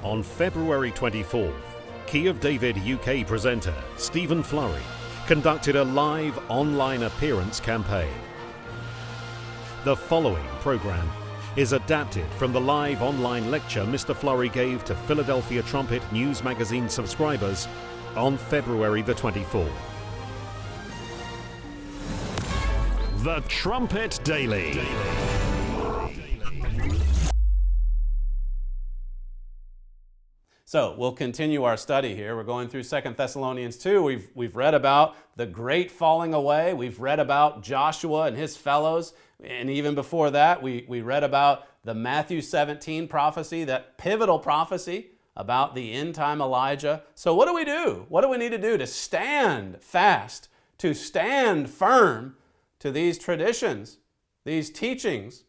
On February 24th, Key of David UK presenter Stephen Flurry conducted a live online appearance campaign. The following program is adapted from the live online lecture Mr. Flurry gave to Philadelphia Trumpet News Magazine subscribers on February the 24th. The Trumpet Daily. So we'll continue our study here. We're going through 2 Thessalonians 2. We've read about the great falling away. We've read about Joshua and his fellows. And even before that, we read about the Matthew 17 prophecy, that pivotal prophecy about the end-time Elijah. So what do we do? What do we need to do to stand fast, to stand firm to these traditions, these teachings,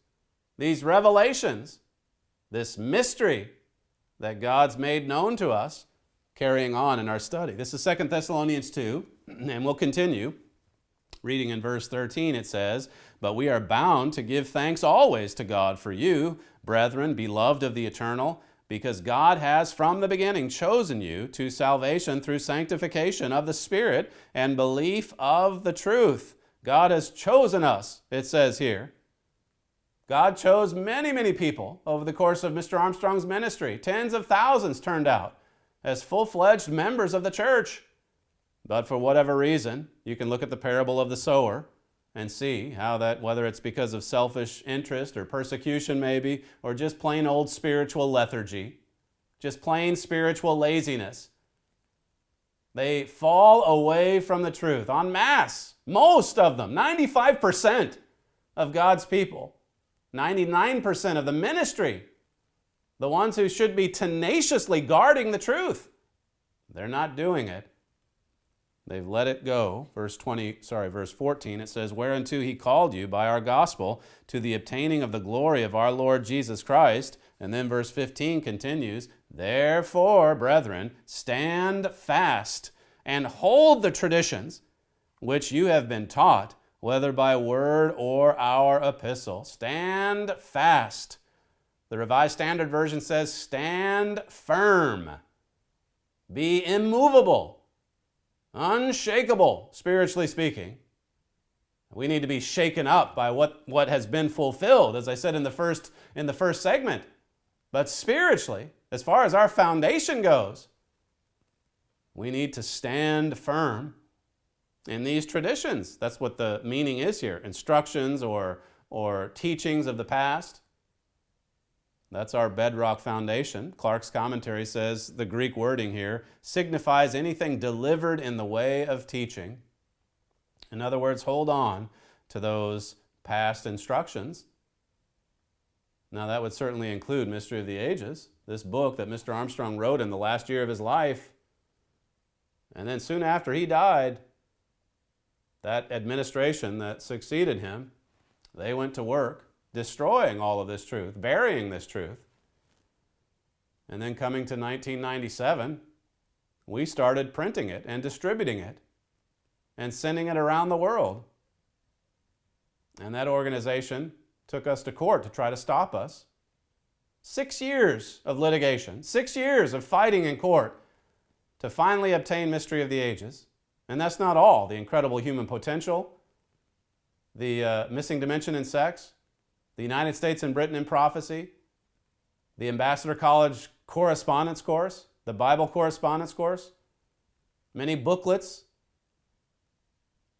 these revelations, this mystery that God's made known to us, carrying on in our study? This is 2 Thessalonians 2, and we'll continue. Reading in verse 13, it says, "But we are bound to give thanks always to God for you, brethren, beloved of the eternal, because God has from the beginning chosen you to salvation through sanctification of the Spirit and belief of the truth." God has chosen us, it says here. God chose many, many people over the course of Mr. Armstrong's ministry. Tens of thousands turned out as full-fledged members of the church. But for whatever reason, you can look at the parable of the sower and see how that, whether it's because of selfish interest or persecution maybe, or just plain old spiritual lethargy, just plain spiritual laziness, they fall away from the truth en masse. Most of them, 95% of God's people, 99% of the ministry, the ones who should be tenaciously guarding the truth, they're not doing it. They've let it go. Verse 14, it says, "Whereunto he called you by our gospel to the obtaining of the glory of our Lord Jesus Christ." And then verse 15 continues, "Therefore, brethren, stand fast and hold the traditions which you have been taught, whether by word or our epistle." Stand fast. The Revised Standard Version says, stand firm. Be immovable, unshakable, spiritually speaking. We need to be shaken up by what has been fulfilled, as I said in the first segment. But spiritually, as far as our foundation goes, we need to stand firm in these traditions. That's what the meaning is here. Instructions or teachings of the past. That's our bedrock foundation. Clark's commentary says the Greek wording here signifies anything delivered in the way of teaching. In other words, hold on to those past instructions. Now that would certainly include Mystery of the Ages, this book that Mr. Armstrong wrote in the last year of his life. And then soon after he died, that administration that succeeded him, they went to work destroying all of this truth, burying this truth. And then coming to 1997, we started printing it and distributing it and sending it around the world. And that organization took us to court to try to stop us. 6 years of litigation, 6 years of fighting in court to finally obtain Mystery of the Ages. And that's not all. The incredible human potential, the missing dimension in sex, the United States and Britain in prophecy, the Ambassador College correspondence course, the Bible correspondence course, many booklets,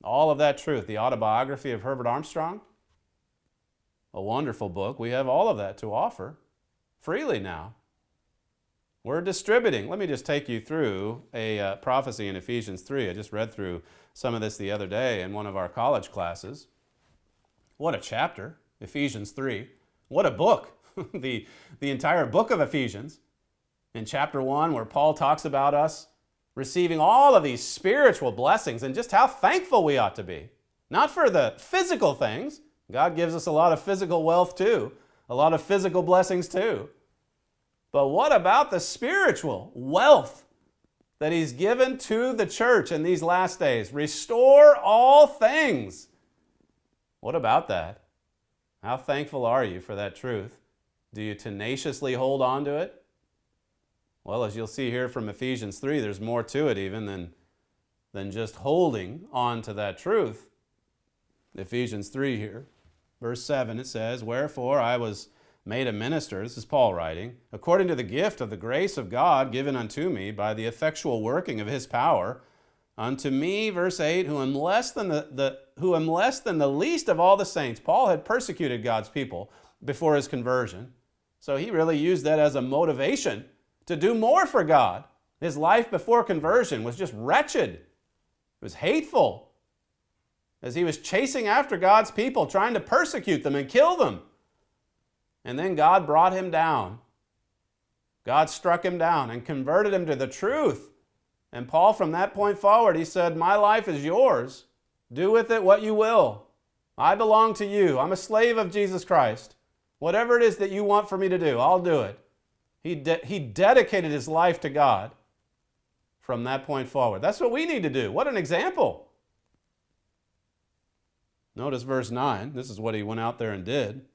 all of that truth. The autobiography of Herbert Armstrong, a wonderful book. We have all of that to offer freely now. We're distributing. Let me just take you through a prophecy in Ephesians 3. I just read through some of this the other day in one of our college classes. What a chapter, Ephesians 3. What a book, the entire book of Ephesians. In chapter 1, where Paul talks about us receiving all of these spiritual blessings and just how thankful we ought to be. Not for the physical things. God gives us a lot of physical wealth too, a lot of physical blessings too. But what about the spiritual wealth that He's given to the church in these last days? Restore all things. What about that? How thankful are you for that truth? Do you tenaciously hold on to it? Well, as you'll see here from Ephesians 3, there's more to it even than just holding on to that truth. Ephesians 3 here, verse 7, it says, "Wherefore I was made a minister," this is Paul writing, "according to the gift of the grace of God given unto me by the effectual working of his power, unto me," verse 8, "who am less than the least of all the saints." Paul had persecuted God's people before his conversion, so he really used that as a motivation to do more for God. His life before conversion was just wretched. It was hateful, as he was chasing after God's people, trying to persecute them and kill them. And then God brought him down. God struck him down and converted him to the truth. And Paul, from that point forward, he said, "My life is yours. Do with it what you will. I belong to you. I'm a slave of Jesus Christ. Whatever it is that you want for me to do, I'll do it." He dedicated his life to God from that point forward. That's what we need to do. What an example. Notice verse 9. This is what he went out there and did.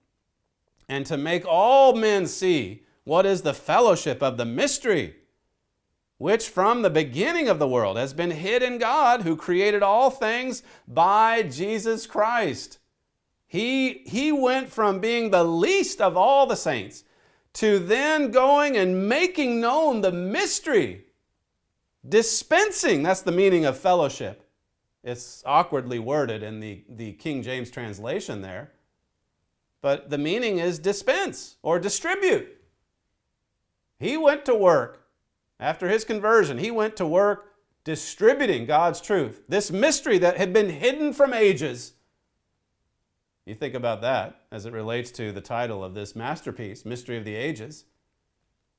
"And to make all men see what is the fellowship of the mystery, which from the beginning of the world has been hid in God, who created all things by Jesus Christ." He went from being the least of all the saints to then going and making known the mystery. Dispensing, that's the meaning of fellowship. It's awkwardly worded in the King James translation there. But the meaning is dispense or distribute. He went to work. After his conversion, he went to work distributing God's truth. This mystery that had been hidden from ages. You think about that as it relates to the title of this masterpiece, Mystery of the Ages.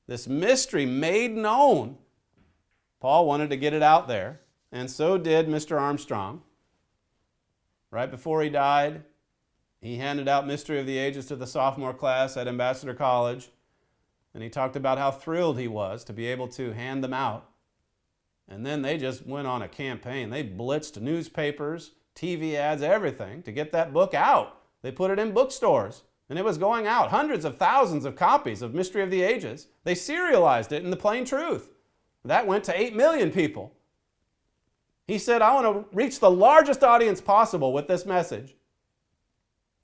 This mystery made known. Paul wanted to get it out there, and so did Mr. Armstrong. Right before he died, he handed out Mystery of the Ages to the sophomore class at Ambassador College, and he talked about how thrilled he was to be able to hand them out. And then they just went on a campaign. They blitzed newspapers, TV ads, everything to get that book out. They put it in bookstores, and it was going out. Hundreds of thousands of copies of Mystery of the Ages. They serialized it in the Plain Truth. That went to 8 million people. He said, "I want to reach the largest audience possible with this message."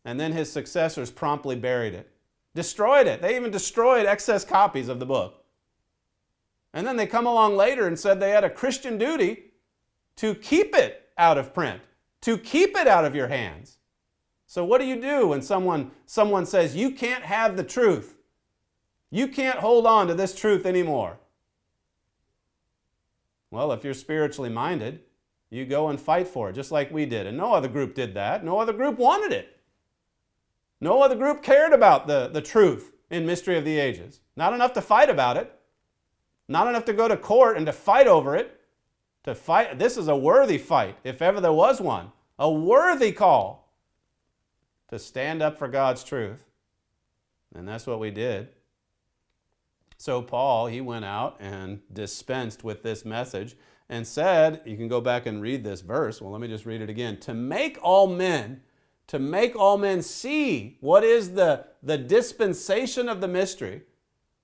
And then his successors promptly buried it, destroyed it. They even destroyed excess copies of the book. And then they come along later and said they had a Christian duty to keep it out of print, to keep it out of your hands. So what do you do when someone says, "You can't have the truth. You can't hold on to this truth anymore"? Well, if you're spiritually minded, you go and fight for it, just like we did. And no other group did that. No other group wanted it. No other group cared about the truth in Mystery of the Ages. Not enough to fight about it. Not enough to go to court and to fight over it. This is a worthy fight, if ever there was one. A worthy call to stand up for God's truth. And that's what we did. So Paul, he went out and dispensed with this message and said, you can go back and read this verse. Well, let me just read it again. To make all men see what is the dispensation of the mystery.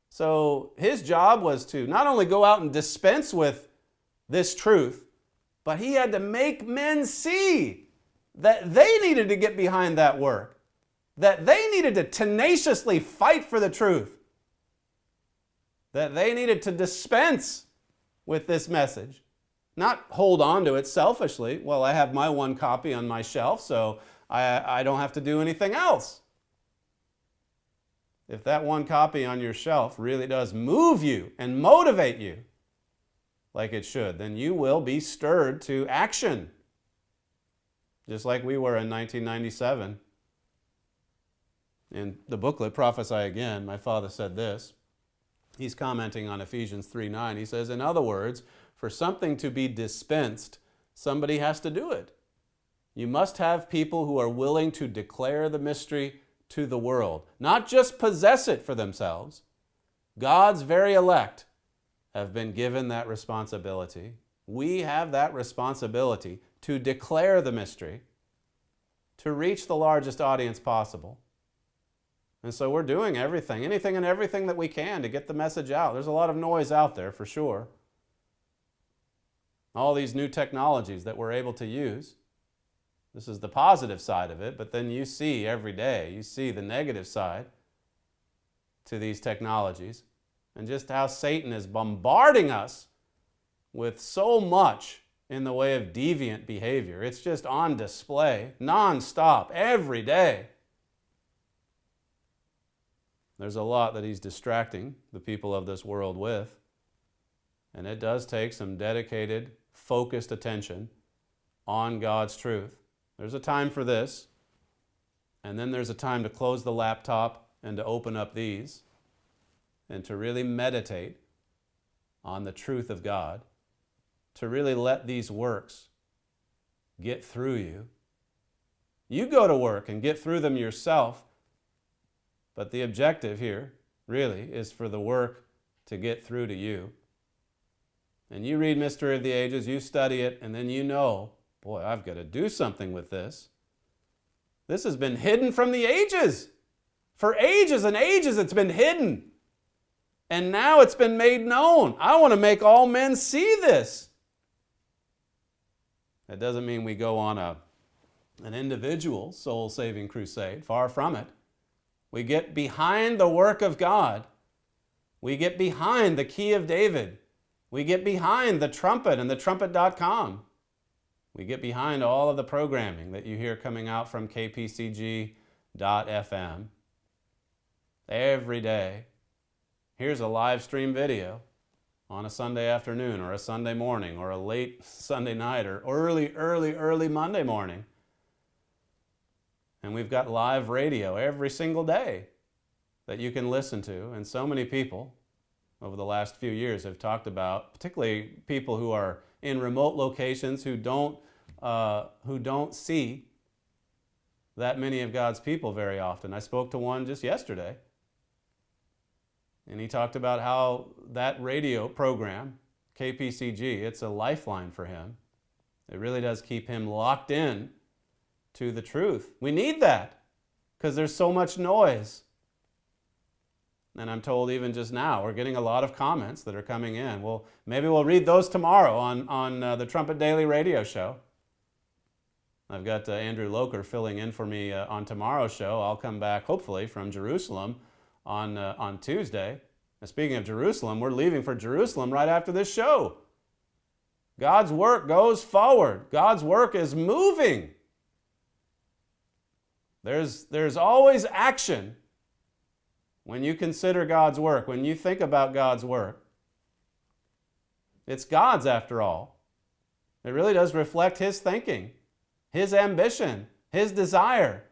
So his job was to not only go out and dispense with this truth, but he had to make men see that they needed to get behind that work, that they needed to tenaciously fight for the truth, that they needed to dispense with this message, not hold on to it selfishly. Well, I have my one copy on my shelf, so I don't have to do anything else. If that one copy on your shelf really does move you and motivate you like it should, then you will be stirred to action, just like we were in 1997. In the booklet, Prophesy Again, my father said this. He's commenting on Ephesians 3:9. He says, in other words, for something to be dispensed, somebody has to do it. You must have people who are willing to declare the mystery to the world, not just possess it for themselves. God's very elect have been given that responsibility. We have that responsibility to declare the mystery, to reach the largest audience possible. And so we're doing anything and everything that we can to get the message out. There's a lot of noise out there for sure. All these new technologies that we're able to use. This is the positive side of it, but then you see every day, you see the negative side to these technologies and just how Satan is bombarding us with so much in the way of deviant behavior. It's just on display, non-stop, every day. There's a lot that he's distracting the people of this world with, and it does take some dedicated, focused attention on God's truth. There's a time for this, and then there's a time to close the laptop and to open up these and to really meditate on the truth of God, to really let these works get through you. You go to work and get through them yourself, but the objective here really is for the work to get through to you. And you read Mystery of the Ages, you study it, and then you know, boy, I've got to do something with this. This has been hidden from the ages. For ages and ages it's been hidden. And now it's been made known. I want to make all men see this. That doesn't mean we go on an individual soul-saving crusade. Far from it. We get behind the work of God. We get behind the Key of David. We get behind the Trumpet and the Trumpet.com. We get behind all of the programming that you hear coming out from kpcg.fm. Every day, here's a live stream video on a Sunday afternoon or a Sunday morning or a late Sunday night or early Monday morning. And we've got live radio every single day that you can listen to. And so many people over the last few years have talked about, particularly people who are in remote locations who don't see that many of God's people very often. I spoke to one just yesterday, and he talked about how that radio program, KPCG, it's a lifeline for him. It really does keep him locked in to the truth. We need that because there's so much noise. And I'm told even just now, we're getting a lot of comments that are coming in. Well, maybe we'll read those tomorrow on the Trumpet Daily radio show. I've got Andrew Loker filling in for me on tomorrow's show. I'll come back, hopefully, from Jerusalem on Tuesday. And speaking of Jerusalem, we're leaving for Jerusalem right after this show. God's work goes forward. God's work is moving. There's always action when you consider God's work, when you think about God's work. It's God's after all. It really does reflect His thinking, His ambition, His desire.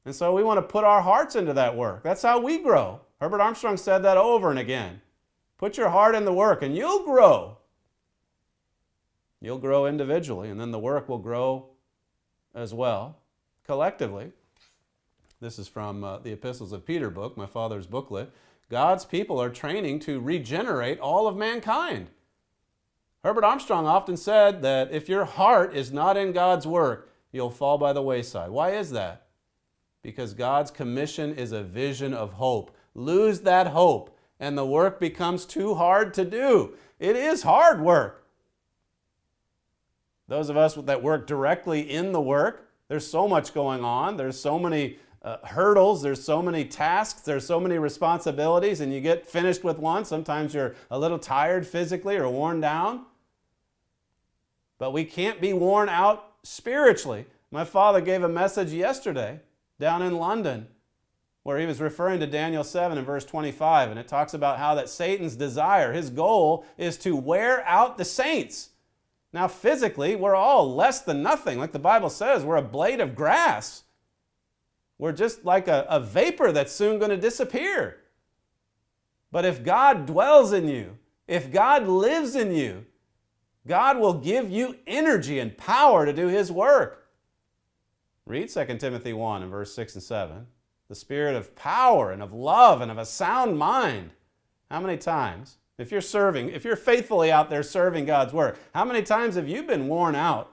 And so we want to put our hearts into that work. That's how we grow. Herbert Armstrong said that over and again. Put your heart in the work and you'll grow. You'll grow individually, and then the work will grow as well, collectively. This is from the Epistles of Peter book, my father's booklet. God's people are training to regenerate all of mankind. Herbert Armstrong often said that if your heart is not in God's work, you'll fall by the wayside. Why is that? Because God's commission is a vision of hope. Lose that hope, and the work becomes too hard to do. It is hard work. Those of us that work directly in the work, there's so much going on. There's so many hurdles. There's so many tasks. There's so many responsibilities, and you get finished with one. Sometimes you're a little tired physically or worn down. But we can't be worn out spiritually. My father gave a message yesterday down in London where he was referring to Daniel 7 and verse 25, and it talks about how that Satan's desire, his goal, is to wear out the saints. Now, physically, we're all less than nothing. Like the Bible says, we're a blade of grass. We're just like a vapor that's soon going to disappear. But if God dwells in you, if God lives in you, God will give you energy and power to do His work. Read 2 Timothy 1 and verse 6 and 7. The spirit of power and of love and of a sound mind. How many times? If you're faithfully out there serving God's work, how many times have you been worn out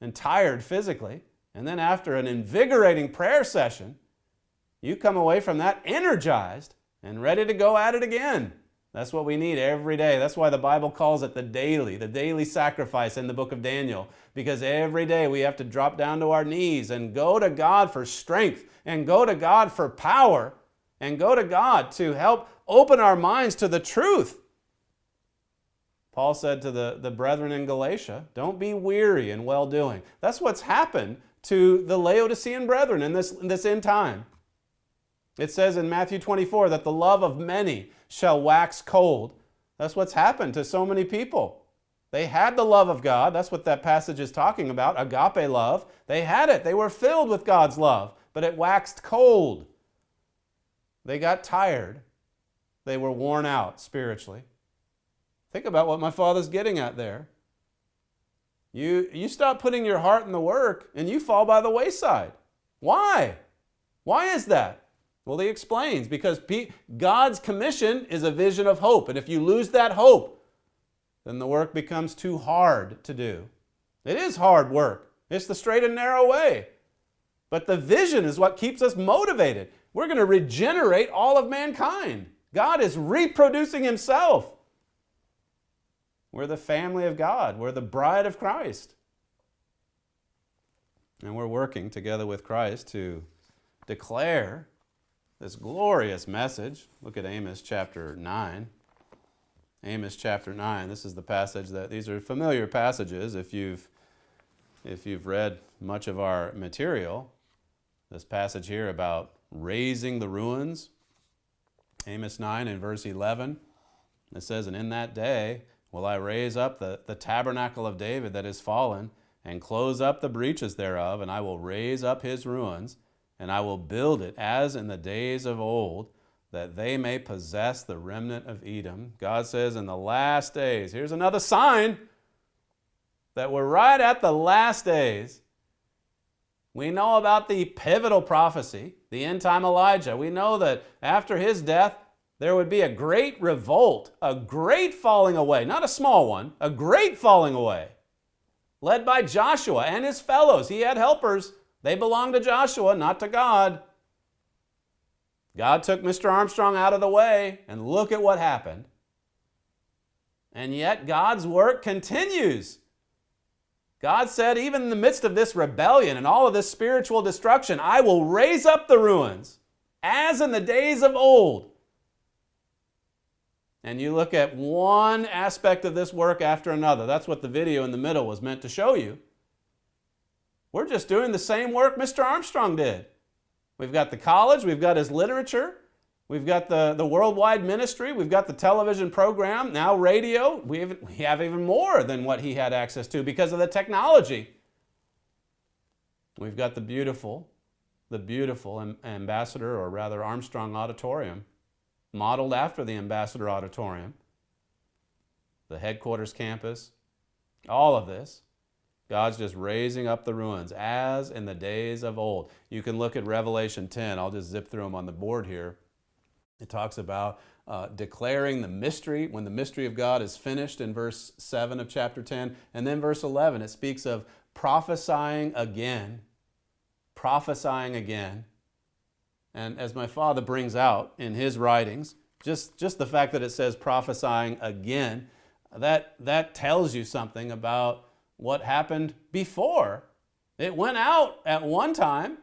and tired physically, and then after an invigorating prayer session, You come away from that energized and ready to go at it again. That's what we need every day. That's why the Bible calls it the daily sacrifice in the book of Daniel. Because every day we have to drop down to our knees and go to God for strength and go to God for power and go to God to help open our minds to the truth. Paul said to the brethren in Galatia, don't be weary in well-doing. That's what's happened to the Laodicean brethren in this end time. It says in Matthew 24 that the love of many shall wax cold. That's what's happened to so many people. They had the love of God. That's what that passage is talking about, agape love. They had it. They were filled with God's love, but it waxed cold. They got tired. They were worn out spiritually. Think about what my Father's getting at there. You stop putting your heart in the work and you fall by the wayside. Why? Why is that? Well, he explains, because God's commission is a vision of hope. And if you lose that hope, then the work becomes too hard to do. It is hard work. It's the straight and narrow way. But the vision is what keeps us motivated. We're going to regenerate all of mankind. God is reproducing himself. We're the family of God. We're the bride of Christ. And we're working together with Christ to declare this glorious message. Look at Amos chapter 9. Amos chapter 9. This is the passage these are familiar passages if you've read much of our material. This passage here about raising the ruins. Amos 9 in verse 11. It says, and in that day will I raise up the tabernacle of David that is fallen, and close up the breaches thereof, and I will raise up his ruins, and I will build it as in the days of old, that they may possess the remnant of Edom. God says in the last days, here's another sign that we're right at the last days. We know about the pivotal prophecy, the end time Elijah. We know that after his death, there would be a great revolt, a great falling away, not a small one, a great falling away, led by Joshua and his fellows. He had helpers. They belonged to Joshua, not to God. God took Mr. Armstrong out of the way, and look at what happened. And yet God's work continues. God said, even in the midst of this rebellion and all of this spiritual destruction, I will raise up the ruins, as in the days of old. And you look at one aspect of this work after another. That's what the video in the middle was meant to show you. We're just doing the same work Mr. Armstrong did. We've got the college, we've got his literature, we've got the worldwide ministry, we've got the television program, now radio. We have even more than what he had access to because of the technology. We've got the beautiful Ambassador, or rather Armstrong Auditorium, modeled after the Ambassador Auditorium, the headquarters campus, all of this. God's just raising up the ruins as in the days of old. You can look at Revelation 10. I'll just zip through them on the board here. It talks about declaring the mystery, when the mystery of God is finished in verse 7 of chapter 10. And then verse 11, it speaks of prophesying again. Prophesying again. And as my father brings out in his writings, just the fact that it says prophesying again, that tells you something about what happened before. It went out at one time.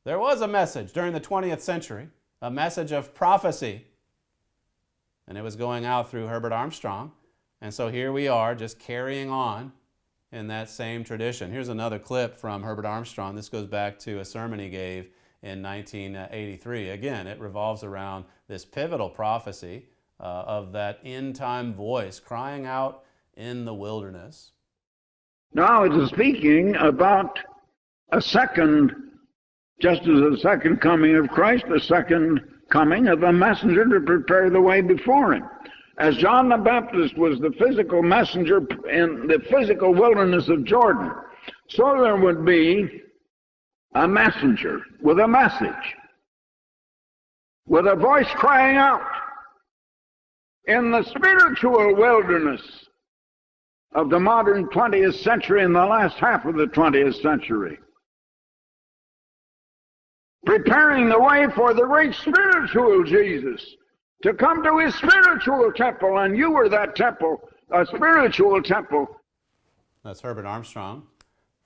There was a message during the 20th century, a message of prophecy. And it was going out through Herbert Armstrong. And so here we are, just carrying on in that same tradition. Here's another clip from Herbert Armstrong. This goes back to a sermon he gave in 1983. Again, it revolves around this pivotal prophecy of that end-time voice crying out in the wilderness. Now it is speaking about a second, just as the second coming of Christ, the second coming of a messenger to prepare the way before him. As John the Baptist was the physical messenger in the physical wilderness of Jordan, so there would be a messenger with a message, with a voice crying out in the spiritual wilderness of the modern 20th century and the last half of the 20th century. preparing the way for the great spiritual Jesus to come to his spiritual temple, and you were that temple, a spiritual temple. That's Herbert Armstrong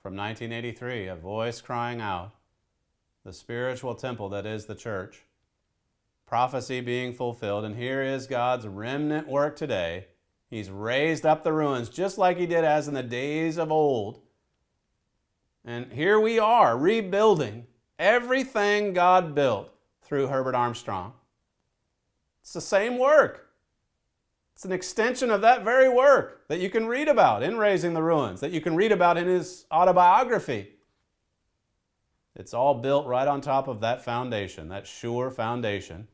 from 1983, a voice crying out, the spiritual temple that is the church. Prophecy being fulfilled, and here is God's remnant work today. He's raised up the ruins just like he did as in the days of old. And here we are rebuilding everything God built through Herbert Armstrong. It's the same work. It's an extension of that very work that you can read about in Raising the Ruins, that you can read about in his autobiography. It's all built right on top of that foundation, that sure foundation.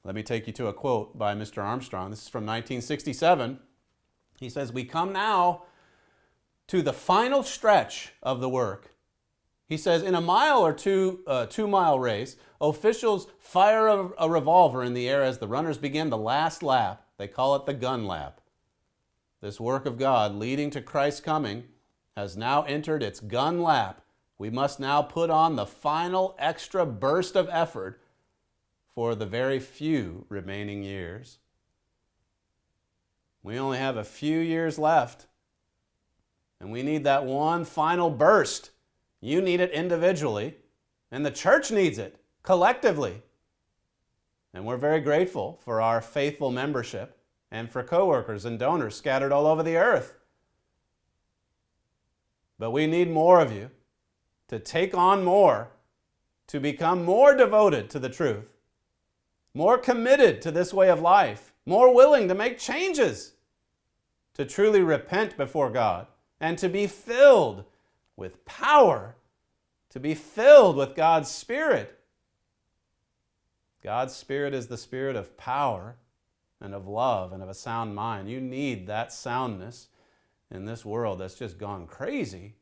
Let me take you to a quote by Mr. Armstrong. This is from 1967. He says, "We come now to the final stretch of the work." He says, in a mile or two-mile race, officials fire a revolver in the air as the runners begin the last lap. They call it the gun lap. This work of God leading to Christ's coming has now entered its gun lap. We must now put on the final extra burst of effort for the very few remaining years. We only have a few years left, and we need that one final burst. You need it individually, and the church needs it collectively. And we're very grateful for our faithful membership and for co-workers and donors scattered all over the earth. But we need more of you to take on more, to become more devoted to the truth, more committed to this way of life, more willing to make changes, to truly repent before God, and to be filled with power, to be filled with God's Spirit. God's Spirit is the Spirit of power and of love and of a sound mind. You need that soundness in this world that's just gone crazy.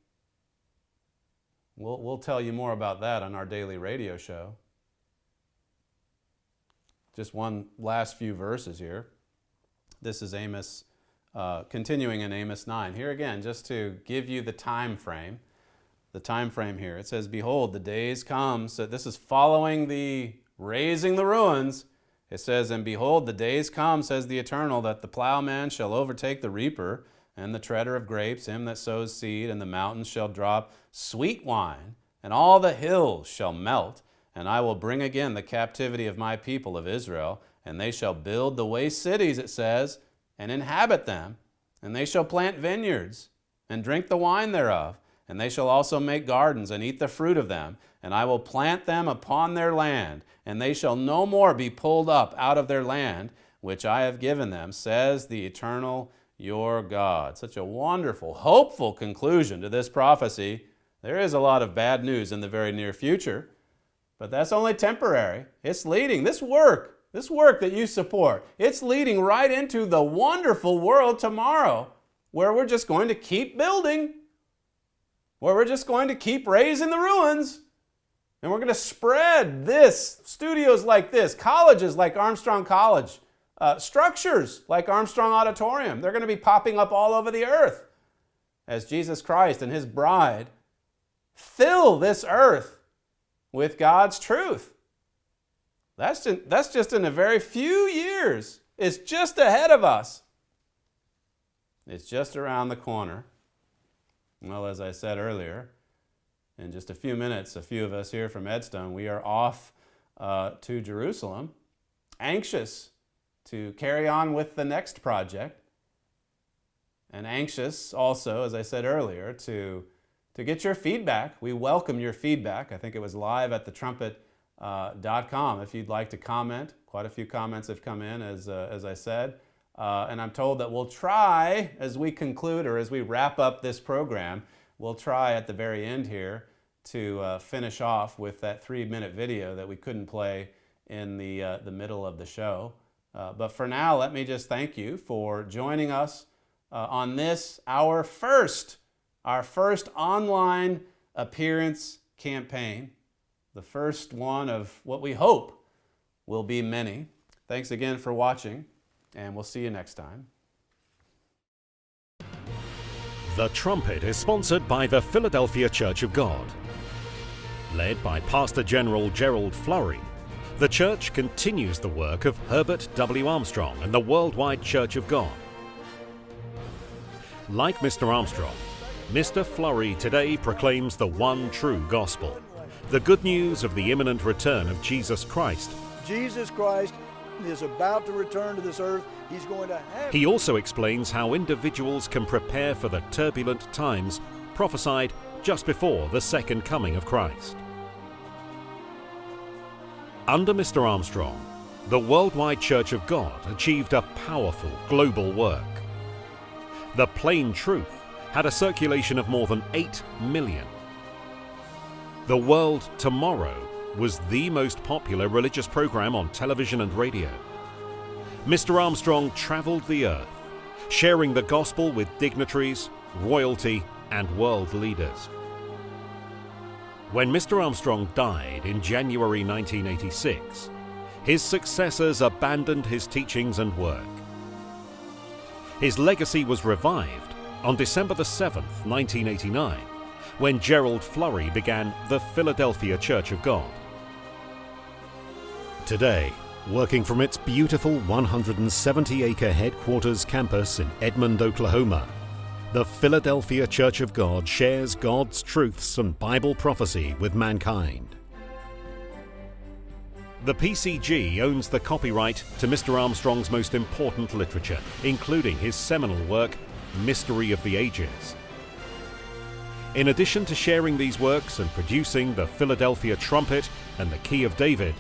We'll tell you more about that on our daily radio show. Just one last few verses here. This is Amos, continuing in Amos 9. Here again, just to give you the time frame here. It says, "Behold, the days come." So this is following the raising the ruins. It says, "And behold, the days come, says the Eternal, that the plowman shall overtake the reaper, and the treader of grapes, him that sows seed, and the mountains shall drop sweet wine, and all the hills shall melt. And I will bring again the captivity of my people of Israel, and they shall build the waste cities," it says, "and inhabit them. And they shall plant vineyards, and drink the wine thereof. And they shall also make gardens, and eat the fruit of them. And I will plant them upon their land, and they shall no more be pulled up out of their land, which I have given them, says the Eternal your God." Such a wonderful, hopeful conclusion to this prophecy. There is a lot of bad news in the very near future, but that's only temporary. It's leading, this work that you support, it's leading right into the wonderful world tomorrow, where we're just going to keep building, where we're just going to keep raising the ruins, and we're going to spread this, studios like this, colleges like Armstrong College, structures like Armstrong Auditorium. They're going to be popping up all over the earth as Jesus Christ and his bride fill this earth with God's truth. That's just in a very few years. It's just ahead of us. It's just around the corner. Well, as I said earlier, in just a few minutes, a few of us here from Edstone, we are off to Jerusalem, anxious to carry on with the next project, and anxious also, as I said earlier, to get your feedback. We welcome your feedback. I think it was live at thetrumpet.com if you'd like to comment. Quite a few comments have come in, as I said. And I'm told that we'll try, as we conclude or as we wrap up this program, we'll try at the very end here to finish off with that 3-minute video that we couldn't play in the middle of the show. But for now, let me just thank you for joining us on this, our first online appearance campaign, the first one of what we hope will be many. Thanks again for watching, and we'll see you next time. The Trumpet is sponsored by the Philadelphia Church of God. Led by Pastor General Gerald Flurry, the church continues the work of Herbert W. Armstrong and the Worldwide Church of God. Like Mr. Armstrong, Mr. Flurry today proclaims the one true gospel, the good news of the imminent return of Jesus Christ. Jesus Christ is about to return to this earth. He's going to have... He also explains how individuals can prepare for the turbulent times prophesied just before the second coming of Christ. Under Mr. Armstrong, the Worldwide Church of God achieved a powerful global work. The Plain Truth had a circulation of more than 8 million. The World Tomorrow was the most popular religious program on television and radio. Mr. Armstrong traveled the earth, sharing the gospel with dignitaries, royalty, and world leaders. When Mr. Armstrong died in January 1986, his successors abandoned his teachings and work. His legacy was revived on December the 7th, 1989, when Gerald Flurry began the Philadelphia Church of God. Today, working from its beautiful 170-acre headquarters campus in Edmond, Oklahoma, the Philadelphia Church of God shares God's truths and Bible prophecy with mankind. The PCG owns the copyright to Mr. Armstrong's most important literature, including his seminal work, Mystery of the Ages. In addition to sharing these works and producing the Philadelphia Trumpet and the Key of David,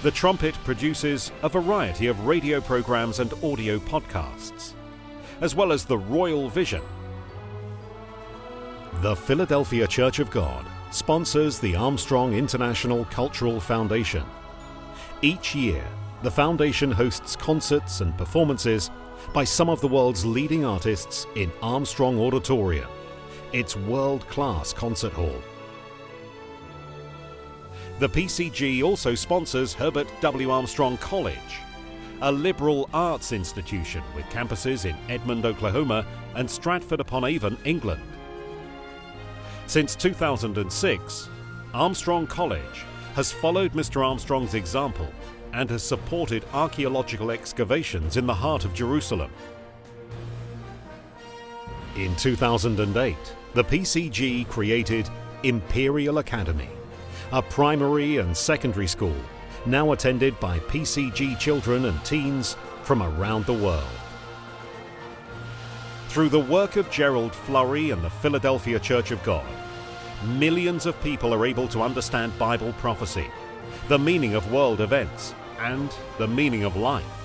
the Trumpet produces a variety of radio programs and audio podcasts, as well as the Royal Vision. The Philadelphia Church of God sponsors the Armstrong International Cultural Foundation. Each year, the foundation hosts concerts and performances by some of the world's leading artists in Armstrong Auditorium, its world-class concert hall. The PCG also sponsors Herbert W. Armstrong College, a liberal arts institution with campuses in Edmond, Oklahoma and Stratford-upon-Avon, England. Since 2006, Armstrong College has followed Mr. Armstrong's example and has supported archaeological excavations in the heart of Jerusalem. In 2008, the PCG created Imperial Academy, a primary and secondary school now attended by PCG children and teens from around the world. Through the work of Gerald Flurry and the Philadelphia Church of God, millions of people are able to understand Bible prophecy, the meaning of world events, and the meaning of life.